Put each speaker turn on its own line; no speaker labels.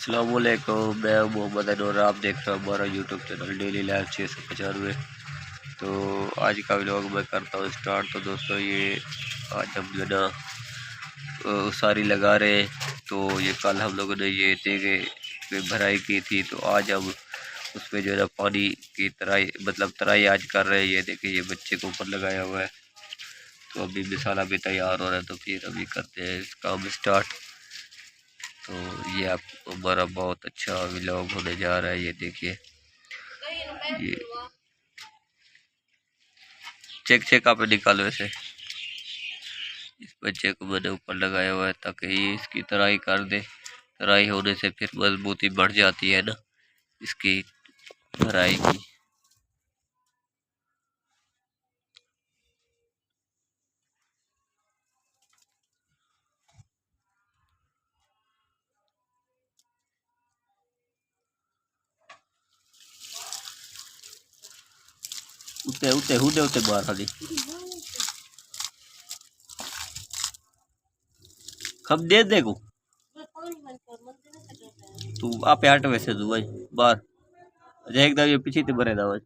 अस्सलामुअलैकुम, मैं मोहम्मद अनवर। आप देख रहे हो हमारा यूट्यूब चैनल डेली लाइफ 695। तो आज का व्लॉग मैं करता हूँ स्टार्ट। तो दोस्तों ये आज हम जो है ना उसारी लगा रहे हैं। तो ये कल हम लोगों ने ये देगे पे भराई की थी, तो आज हम उसमें जो है ना पानी की तराई मतलब तराई आज कर रहे हैं। ये देखिए ये बच्चे को ऊपर लगाया हुआ है। तो अभी मिसाला भी तैयार हो रहा है, तो फिर अभी करते हैं इस काम स्टार्ट। तो ये आप हमारा बहुत अच्छा व्लॉग होने जा रहा है। ये देखिए ये चेक चेक आप निकालो ऐसे। इस बच्चे को मैंने ऊपर लगाया हुआ है ताकि ये इसकी तराई कर दे। तराई होने से फिर मजबूती बढ़ जाती है ना इसकी तराई की। उते उते हुडे उते मार खाली खब दे दे को तू आप हट वैसे तू भाई बाहर अजय एकदम ये पीछे ते भरे दा भाई।